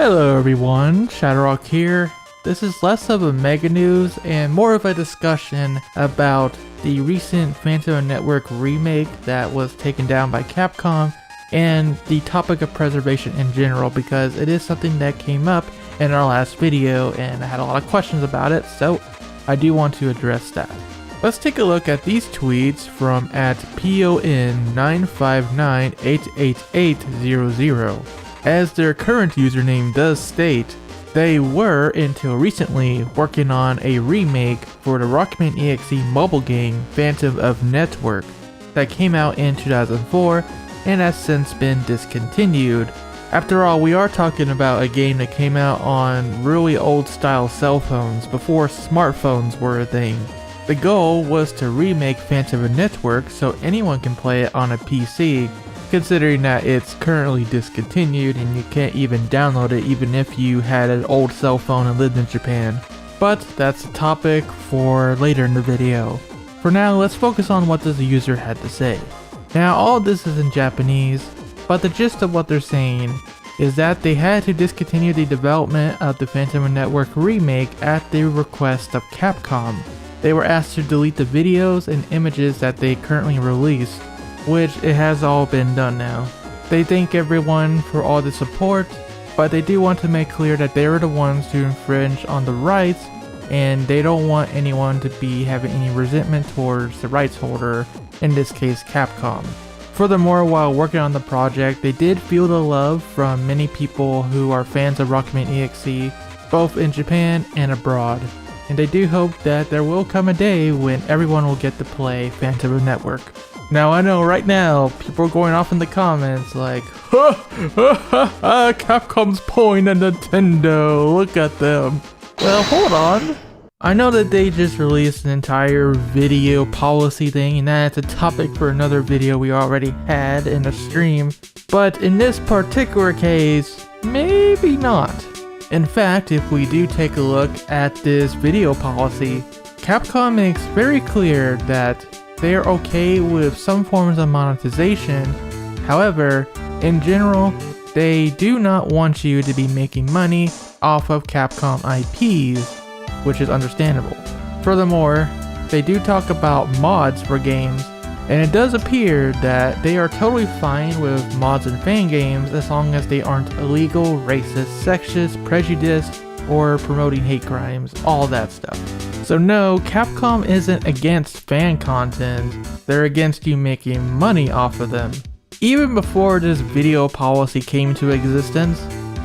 Hello everyone, ShadowRock here. This is less of a mega news and more of a discussion about the recent Phantom Network remake that was taken down by Capcom and the topic of preservation in general, because it is something that came up in our last video and I had a lot of questions about it, so I do want to address that. Let's take a look at these tweets from @PON959888800. As their current username does state, they were, until recently, working on a remake for the Rockman EXE mobile game Phantom of Network that came out in 2004 and has since been discontinued. After all, we are talking about a game that came out on really old style cell phones before smartphones were a thing. The goal was to remake Phantom of Network so anyone can play it on a PC, considering that it's currently discontinued and you can't even download it even if you had an old cell phone and lived in Japan. But that's a topic for later in the video. For now, let's focus on what this user had to say. Now, all of this is in Japanese, but the gist of what they're saying is that they had to discontinue the development of the Phantom of Network remake at the request of Capcom. They were asked to delete the videos and images that they currently released, which it has all been done now. They thank everyone for all the support, but they do want to make clear that they were the ones to infringe on the rights and they don't want anyone to be having any resentment towards the rights holder, in this case Capcom. Furthermore, while working on the project, they did feel the love from many people who are fans of Rockman EXE, both in Japan and abroad. And they do hope that there will come a day when everyone will get to play Phantom of Network. Now I know right now, people are going off in the comments like, Capcom's pulling a Nintendo, look at them. Well, hold on. I know that they just released an entire video policy thing and that's a topic for another video we already had in the stream, but in this particular case, maybe not. In fact, if we do take a look at this video policy, Capcom makes very clear that they are okay with some forms of monetization. However, in general, they do not want you to be making money off of Capcom IPs, which is understandable. Furthermore, they do talk about mods for games, and it does appear that they are totally fine with mods and fan games as long as they aren't illegal, racist, sexist, prejudiced, or promoting hate crimes, all that stuff. So no, Capcom isn't against fan content, they're against you making money off of them. Even before this video policy came into existence,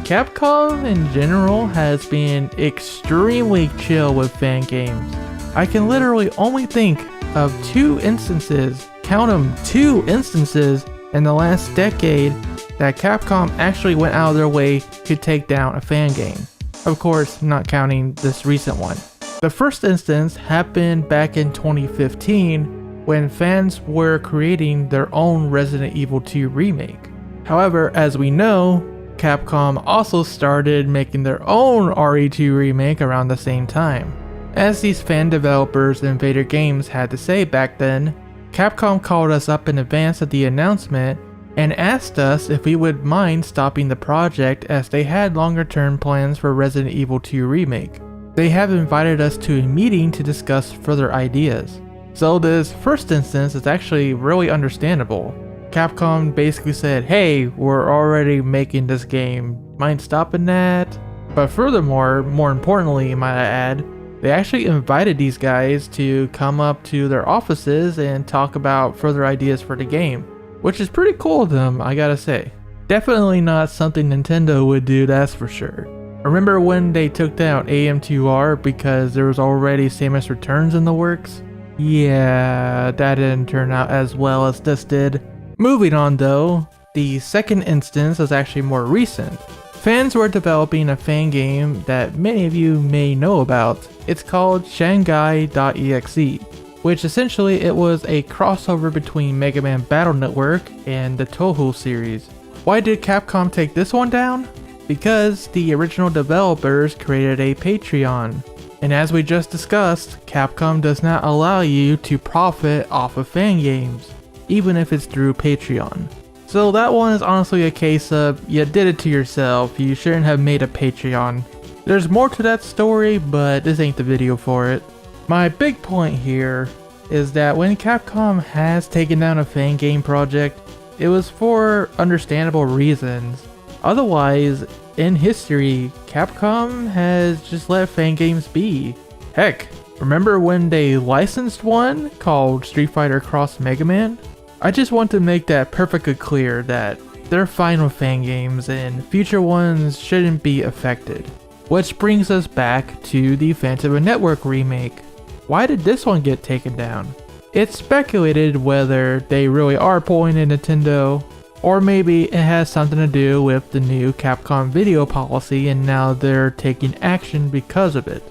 Capcom in general has been extremely chill with fan games. I can literally only think of 2 instances, count them, 2 instances in the last decade that Capcom actually went out of their way to take down a fan game. Of course, not counting this recent one. The first instance happened back in 2015 when fans were creating their own Resident Evil 2 remake. However, as we know, Capcom also started making their own RE2 remake around the same time. As these fan developers and Vader Games had to say back then, Capcom called us up in advance of the announcement and asked us if we would mind stopping the project as they had longer term plans for Resident Evil 2 remake. They have invited us to a meeting to discuss further ideas. So this first instance is actually really understandable. Capcom basically said, hey, we're already making this game, mind stopping that? But furthermore, more importantly might I add, they actually invited these guys to come up to their offices and talk about further ideas for the game, which is pretty cool of them, I gotta say. Definitely not something Nintendo would do, that's for sure. Remember when they took down AM2R because there was already Samus Returns in the works? Yeah, that didn't turn out as well as this did. Moving on though, the second instance is actually more recent. Fans were developing a fan game that many of you may know about. It's called Shanghai.exe, which essentially it was a crossover between Mega Man Battle Network and the Touhou series. Why did Capcom take this one down? Because the original developers created a Patreon. And as we just discussed, Capcom does not allow you to profit off of fan games, even if it's through Patreon. So that one is honestly a case of you did it to yourself, you shouldn't have made a Patreon. There's more to that story, but this ain't the video for it. My big point here is that when Capcom has taken down a fan game project, it was for understandable reasons. Otherwise, in history, Capcom has just let fan games be. Heck, remember when they licensed one called Street Fighter Cross Mega Man? I just want to make that perfectly clear that they're fine with fan games and future ones shouldn't be affected. Which brings us back to the Phantom Network remake. Why did this one get taken down? It's speculated whether they really are pulling a Nintendo, or maybe it has something to do with the new Capcom video policy and now they're taking action because of it.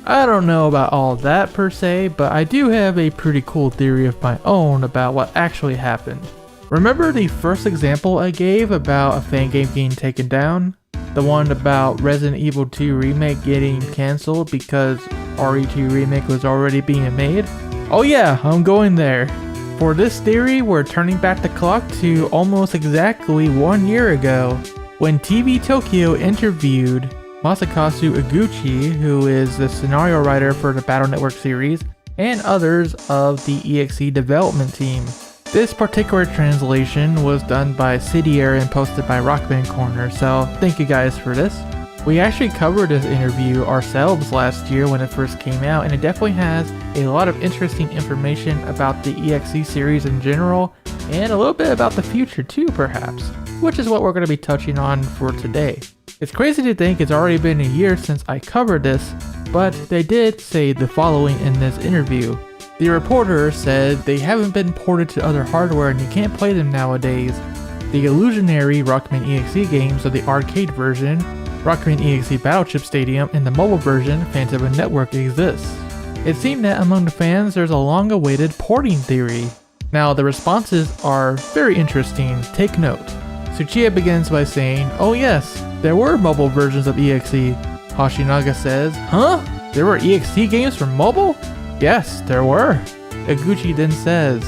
I don't know about all that per se, but I do have a pretty cool theory of my own about what actually happened. Remember the first example I gave about a fan game getting taken down? The one about Resident Evil 2 Remake getting cancelled because RE2 Remake was already being made? Oh yeah, I'm going there. For this theory, we're turning back the clock to almost exactly 1 year ago, when TV Tokyo interviewed Masakazu Iguchi, who is the scenario writer for the Battle Network series, and others of the EXE development team. This particular translation was done by Cidier and posted by Rockman Corner, so thank you guys for this. We actually covered this interview ourselves last year when it first came out, and it definitely has a lot of interesting information about the EXE series in general, and a little bit about the future too perhaps, which is what we're going to be touching on for today. It's crazy to think it's already been a year since I covered this, but they did say the following in this interview. The reporter said they haven't been ported to other hardware and you can't play them nowadays. The illusionary Rockman EXE games are the arcade version, Rockman EXE Battleship Stadium, and the mobile version, Phantom Network, exists. It seemed that among the fans there's a long-awaited porting theory. Now the responses are very interesting, take note. Tsuchiya begins by saying, "Oh yes, there were mobile versions of EXE." Hashinaga says, "Huh? There were EXE games for mobile?" "Yes, there were." Iguchi then says,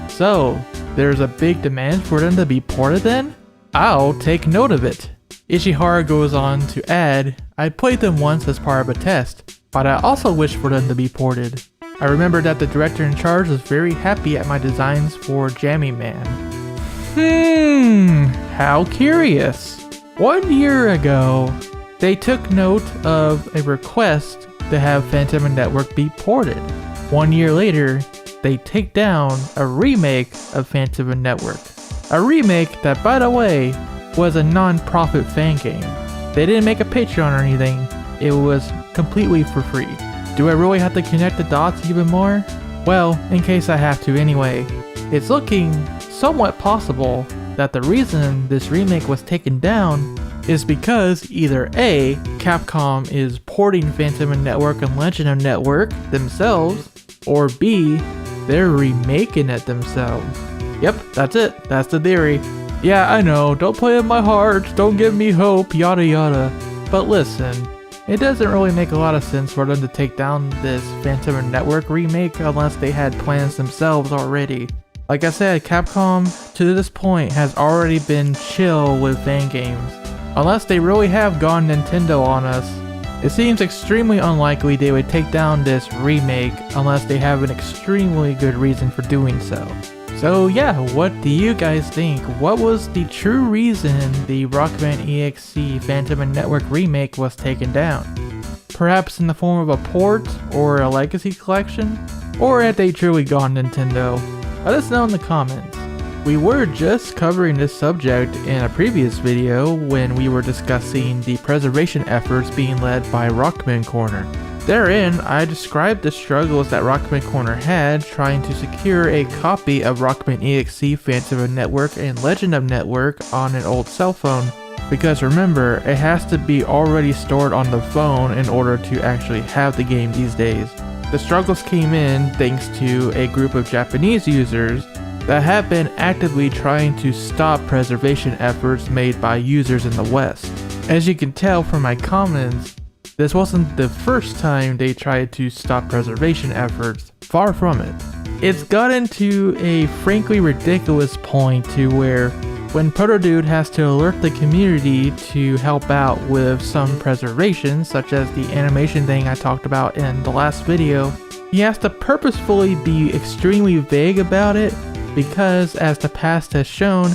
"So, there's a big demand for them to be ported then? I'll take note of it." Ishihara goes on to add, "I played them once as part of a test, but I also wish for them to be ported. I remember that the director in charge was very happy at my designs for Jammy Man." How curious. 1 year ago, they took note of a request to have Phantom Network be ported. 1 year later, they take down a remake of Phantom Network. A remake that, by the way, was a non-profit fan game. They didn't make a Patreon or anything, it was completely for free. Do I really have to connect the dots even more? Well, in case I have to anyway, it's looking somewhat possible that the reason this remake was taken down is because either A, Capcom is porting Phantom Network and Legend of Network themselves, or B, they're remaking it themselves. Yep, that's it, that's the theory. Yeah, I know, don't play with my heart, don't give me hope, yada yada. But listen, it doesn't really make a lot of sense for them to take down this Phantom Network remake unless they had plans themselves already. Like I said, Capcom to this point has already been chill with fan games. Unless they really have gone Nintendo on us. It seems extremely unlikely they would take down this remake unless they have an extremely good reason for doing so. So yeah, what do you guys think? What was the true reason the Rockman EXE Phantom Network remake was taken down? Perhaps in the form of a port or a legacy collection? Or had they truly gone Nintendo? Let us know in the comments. We were just covering this subject in a previous video when we were discussing the preservation efforts being led by Rockman Corner. Therein, I described the struggles that Rockman Corner had trying to secure a copy of Rockman EXE Phantom Network and Legend of Network on an old cell phone. Because remember, it has to be already stored on the phone in order to actually have the game these days. The struggles came in thanks to a group of Japanese users that have been actively trying to stop preservation efforts made by users in the West. As you can tell from my comments, this wasn't the first time they tried to stop preservation efforts, far from it. It's gotten to a frankly ridiculous point to where when Protodude has to alert the community to help out with some preservation, such as the animation thing I talked about in the last video, he has to purposefully be extremely vague about it because, as the past has shown,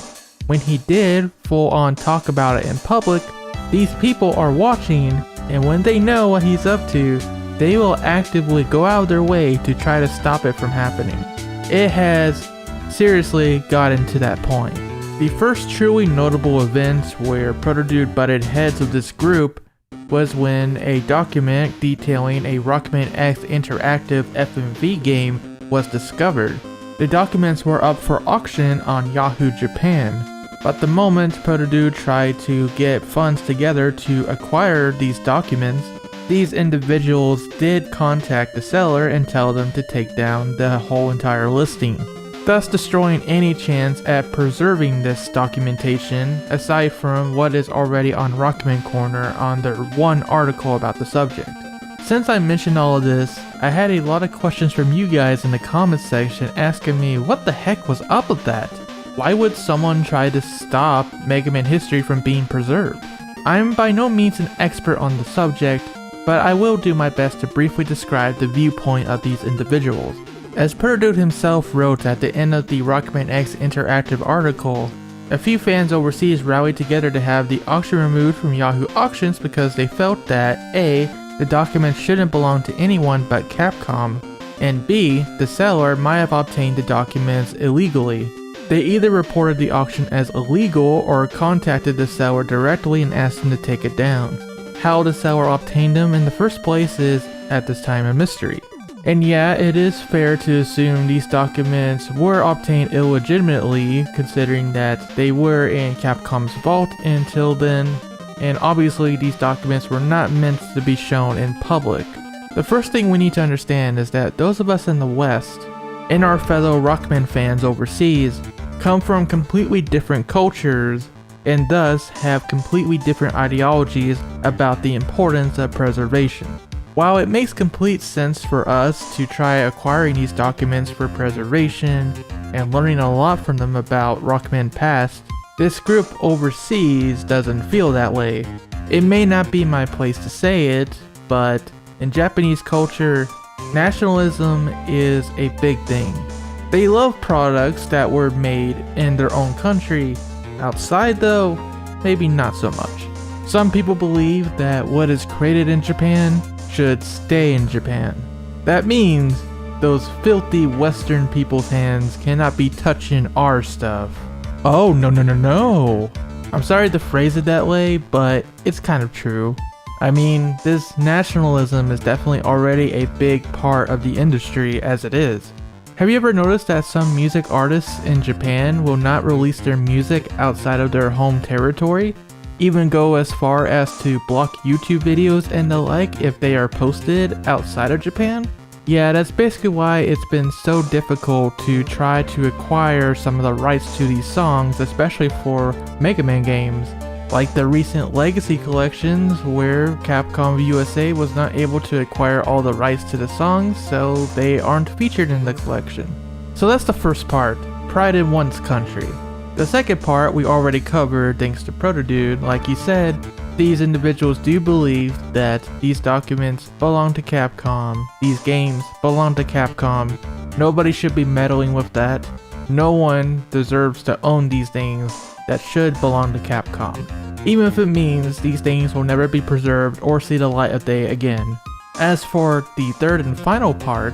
when he did full on talk about it in public, these people are watching, and when they know what he's up to, they will actively go out of their way to try to stop it from happening. It has seriously gotten to that point. The first truly notable event where Protodude butted heads with this group was when a document detailing a Rockman X interactive FMV game was discovered. The documents were up for auction on Yahoo Japan, but the moment Protodude tried to get funds together to acquire these documents, these individuals did contact the seller and tell them to take down the whole entire listing, thus destroying any chance at preserving this documentation aside from what is already on Rockman Corner on their one article about the subject. Since I mentioned all of this, I had a lot of questions from you guys in the comments section asking me what the heck was up with that? Why would someone try to stop Mega Man history from being preserved? I'm by no means an expert on the subject, but I will do my best to briefly describe the viewpoint of these individuals. As Protodude himself wrote at the end of the Rockman X interactive article, a few fans overseas rallied together to have the auction removed from Yahoo Auctions because they felt that A, the documents shouldn't belong to anyone but Capcom, and B, the seller might have obtained the documents illegally. They either reported the auction as illegal or contacted the seller directly and asked him to take it down. How the seller obtained them in the first place is, at this time, a mystery. And yeah, it is fair to assume these documents were obtained illegitimately, considering that they were in Capcom's vault until then, and obviously these documents were not meant to be shown in public. The first thing we need to understand is that those of us in the West, and our fellow Rockman fans overseas, come from completely different cultures, and thus have completely different ideologies about the importance of preservation. While it makes complete sense for us to try acquiring these documents for preservation and learning a lot from them about Rockman past, this group overseas doesn't feel that way. It may not be my place to say it, but in Japanese culture, nationalism is a big thing. They love products that were made in their own country. Outside though, maybe not so much. Some people believe that what is created in Japan should stay in Japan. That means those filthy Western people's hands cannot be touching our stuff. Oh, no. I'm sorry to phrase it that way, but it's kind of true. I mean, this nationalism is definitely already a big part of the industry as it is. Have you ever noticed that some music artists in Japan will not release their music outside of their home territory? Even go as far as to block YouTube videos and the like if they are posted outside of Japan? Yeah, that's basically why it's been so difficult to try to acquire some of the rights to these songs, especially for Mega Man games. Like the recent Legacy collections where Capcom USA was not able to acquire all the rights to the songs, so they aren't featured in the collection. So that's the first part, pride in one's country. The second part we already covered thanks to Protodude. Like he said, these individuals do believe that these documents belong to Capcom, these games belong to Capcom, nobody should be meddling with that, no one deserves to own these things that should belong to Capcom, even if it means these things will never be preserved or see the light of day again. As for the third and final part,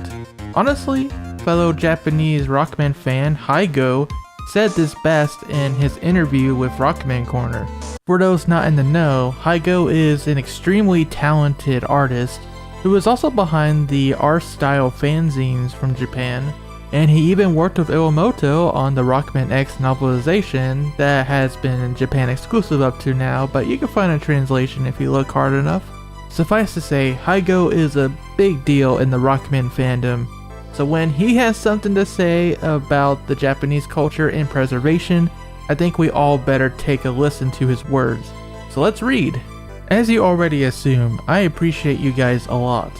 honestly, fellow Japanese Rockman fan Hygo said this best in his interview with Rockman Corner. For those not in the know, Hygo is an extremely talented artist who is also behind the art-style fanzines from Japan, and he even worked with Iwamoto on the Rockman X novelization that has been Japan exclusive up to now, but you can find a translation if you look hard enough. Suffice to say, Hygo is a big deal in the Rockman fandom, so when he has something to say about the Japanese culture and preservation, I think we all better take a listen to his words. So let's read. As you already assume, I appreciate you guys a lot.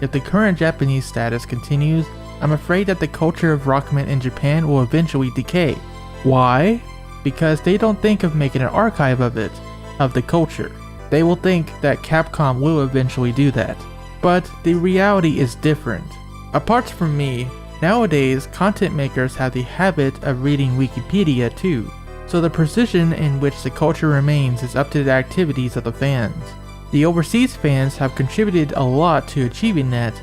If the current Japanese status continues, I'm afraid that the culture of Rockman in Japan will eventually decay. Why? because they don't think of making an archive of it, of the culture. They will think that Capcom will eventually do that. But the reality is different. Apart from me, nowadays content makers have the habit of reading Wikipedia too, so the precision in which the culture remains is up to the activities of the fans. The overseas fans have contributed a lot to achieving that,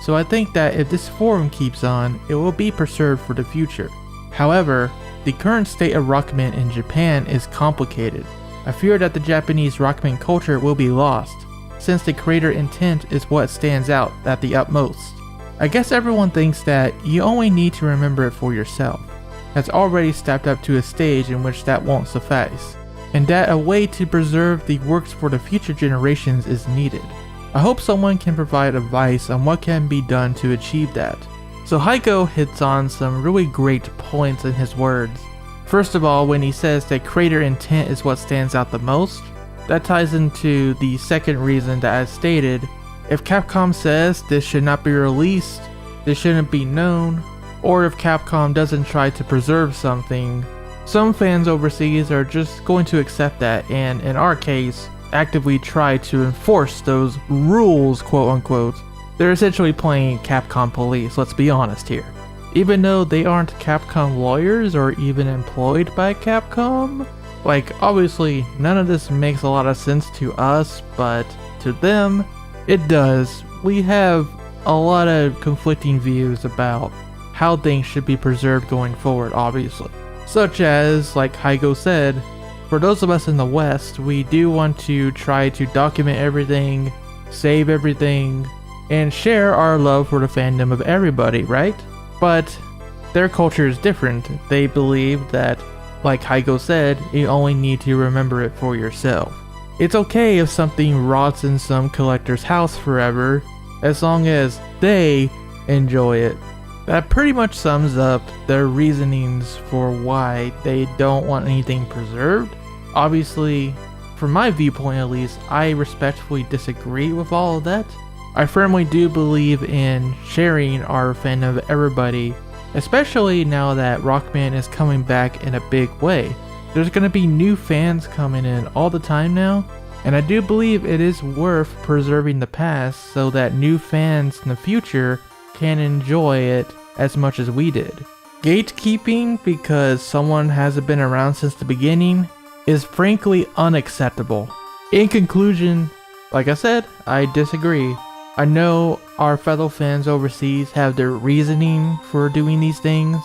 so I think that if this forum keeps on, it will be preserved for the future. However, the current state of Rockman in Japan is complicated. I fear that the Japanese Rockman culture will be lost, since the creator intent is what stands out at the utmost. I guess everyone thinks that you only need to remember it for yourself. Has already stepped up to a stage in which that won't suffice, and that a way to preserve the works for the future generations is needed. I hope someone can provide advice on what can be done to achieve that. So Heiko hits on some really great points in his words. First of all, when he says that creator intent is what stands out the most, that ties into the second reason that I stated. If Capcom says this should not be released, this shouldn't be known, or if Capcom doesn't try to preserve something, some fans overseas are just going to accept that and, in our case, actively try to enforce those rules, quote unquote. They're essentially playing Capcom police, let's be honest here. Even though they aren't Capcom lawyers or even employed by Capcom. Like, obviously, none of this makes a lot of sense to us, but to them, it does. We have a lot of conflicting views about how things should be preserved going forward, obviously. Such as, like Heiko said, for those of us in the West, we do want to try to document everything, save everything, and share our love for the fandom of everybody, right? But their culture is different. They believe that, like Heiko said, you only need to remember it for yourself. It's okay if something rots in some collector's house forever, as long as they enjoy it. That pretty much sums up their reasonings for why they don't want anything preserved. Obviously, from my viewpoint at least, I respectfully disagree with all of that. I firmly do believe in sharing our fandom of everybody, especially now that Rockman is coming back in a big way. There's going to be new fans coming in all the time now, and I do believe it is worth preserving the past so that new fans in the future can enjoy it as much as we did. Gatekeeping because someone hasn't been around since the beginning is frankly unacceptable. In conclusion, like I said, I disagree. I know our fellow fans overseas have their reasoning for doing these things,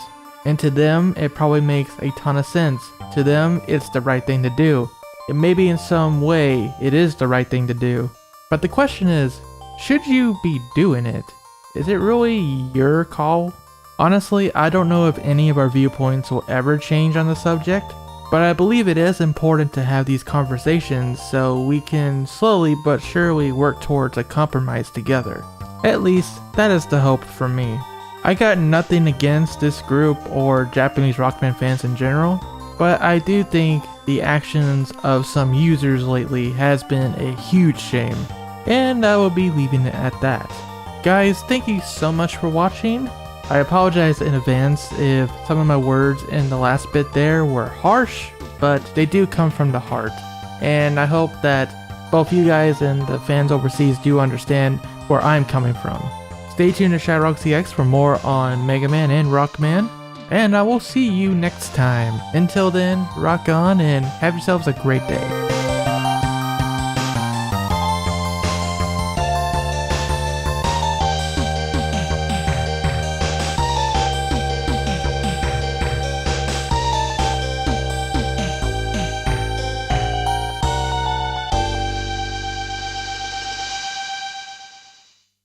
and to them it probably makes a ton of sense. To them, it's the right thing to do. And maybe in some way, it is the right thing to do. But the question is, should you be doing it? Is it really your call? Honestly, I don't know if any of our viewpoints will ever change on the subject, but I believe it is important to have these conversations so we can slowly but surely work towards a compromise together. At least, that is the hope for me. I got nothing against this group or Japanese Rockman fans in general, but I do think the actions of some users lately has been a huge shame, and I will be leaving it at that. Guys, thank you so much for watching. I apologize in advance if some of my words in the last bit there were harsh, but they do come from the heart. And I hope that both you guys and the fans overseas do understand where I'm coming from. Stay tuned to ShadowRockZX for more on Mega Man and Rockman, and I will see you next time. Until then, rock on and have yourselves a great day.